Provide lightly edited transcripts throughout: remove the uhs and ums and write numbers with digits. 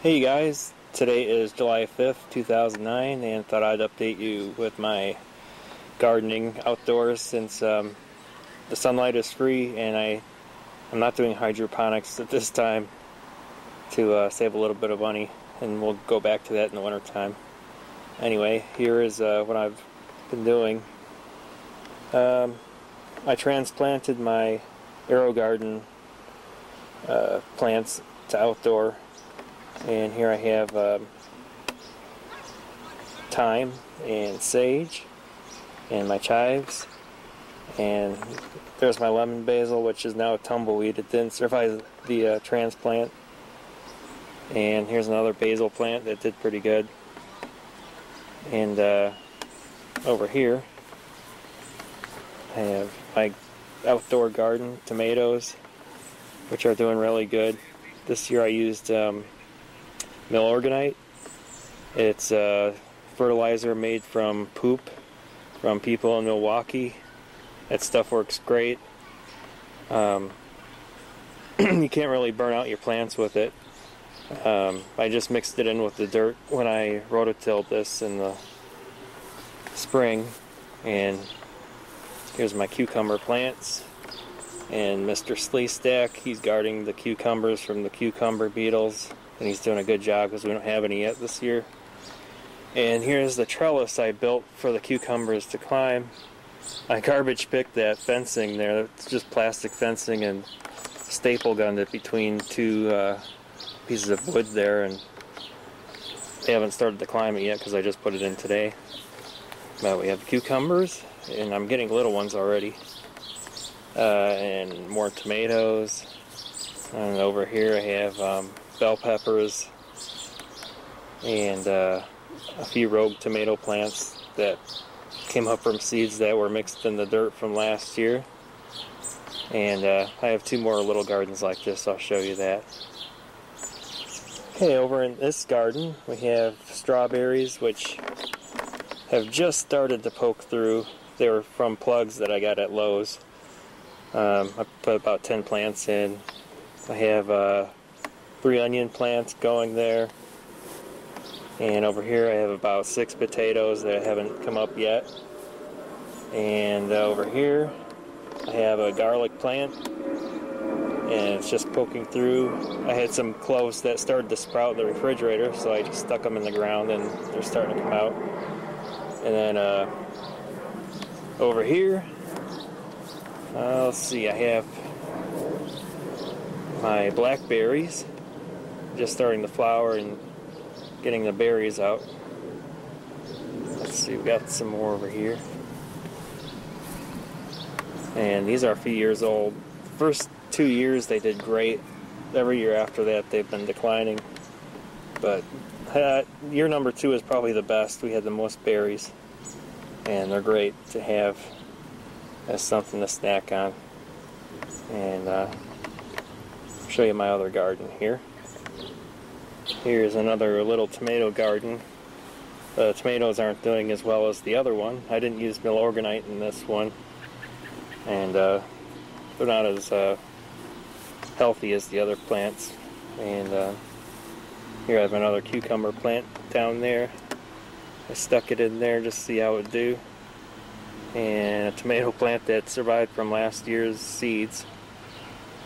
Hey guys, today is July 5th, 2009, and thought I'd update you with my gardening outdoors since the sunlight is free and I'm not doing hydroponics at this time to save a little bit of money, and we'll go back to that in the winter time. Anyway, here is what I've been doing. I transplanted my Aerogarden plants to outdoor. And here I have thyme and sage and my chives, and there's my lemon basil, which is now a tumbleweed. It didn't survive the transplant. And here's another basil plant that did pretty good. And over here I have my outdoor garden tomatoes, which are doing really good. This year I used Milorganite. It's a fertilizer made from poop from people in Milwaukee. That stuff works great. You can't really burn out your plants with it. I just mixed it in with the dirt when I rototilled this in the spring. And here's my cucumber plants. And Mr. Sleestack, he's guarding the cucumbers from the cucumber beetles. And he's doing a good job because we don't have any yet this year. And here's the trellis I built for the cucumbers to climb. I garbage picked that fencing there. It's just plastic fencing, and staple gunned it between two pieces of wood there, and they haven't started to climb it yet because I just put it in today. But we have cucumbers, and I'm getting little ones already. And more tomatoes. And over here I have bell peppers and a few rogue tomato plants that came up from seeds that were mixed in the dirt from last year. And I have two more little gardens like this. I'll show you that. Okay, over in this garden we have strawberries, which have just started to poke through. They were from plugs that I got at Lowe's. I put about 10 plants in. I have 3 onion plants going there, and over here I have about 6 potatoes that haven't come up yet, and over here I have a garlic plant, and it's just poking through. I had some cloves that started to sprout in the refrigerator, so I just stuck them in the ground and they're starting to come out. And then over here, let's see, I have my blackberries just starting to flower and getting the berries out. Let's see, we got some more over here. And these are a few years old. The first 2 years they did great. Every year after that they've been declining. But year number 2 is probably the best. We had the most berries. And they're great to have as something to snack on. And I'll show you my other garden here. Here's another little tomato garden. The tomatoes aren't doing as well as the other one. I didn't use Milorganite in this one, and they're not as healthy as the other plants. And here I have another cucumber plant down there. I stuck it in there just to see how it would do. And a tomato plant that survived from last year's seeds.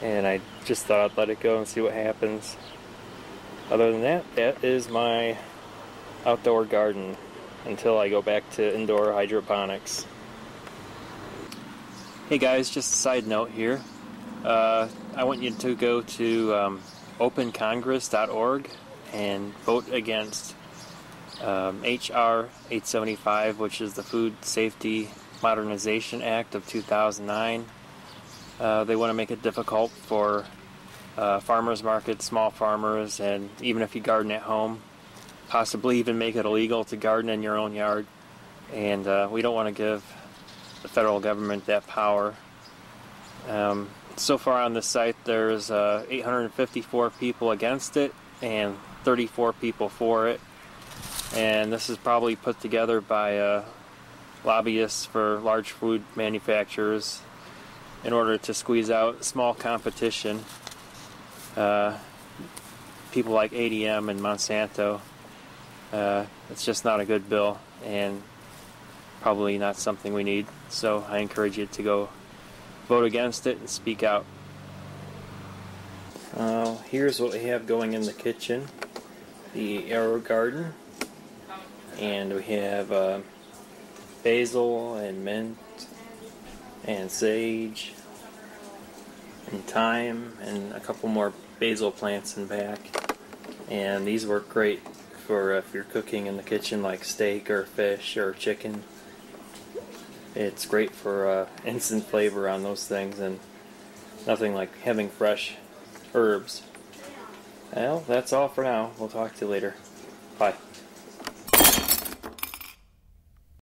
And I just thought I'd let it go and see what happens. Other than that, that is my outdoor garden until I go back to indoor hydroponics. Hey guys, just a side note here. I want you to go to opencongress.org and vote against HR875, which is the Food Safety Modernization Act of 2009. They want to make it difficult for farmers markets, small farmers, and even if you garden at home, possibly even make it illegal to garden in your own yard. And we don't want to give the federal government that power. So far on this site there's 854 people against it and 34 people for it. And this is probably put together by lobbyists for large food manufacturers in order to squeeze out small competition. People like ADM and Monsanto. It's just not a good bill, and probably not something we need. So I encourage you to go vote against it and speak out. Here's what we have going in the kitchen. The Aerogarden. And we have basil and mint and sage and thyme and a couple more basil plants in back. And these work great for if you're cooking in the kitchen, like steak or fish or chicken. It's great for instant flavor on those things, and nothing like having fresh herbs. Well, that's all for now. We'll talk to you later. Bye.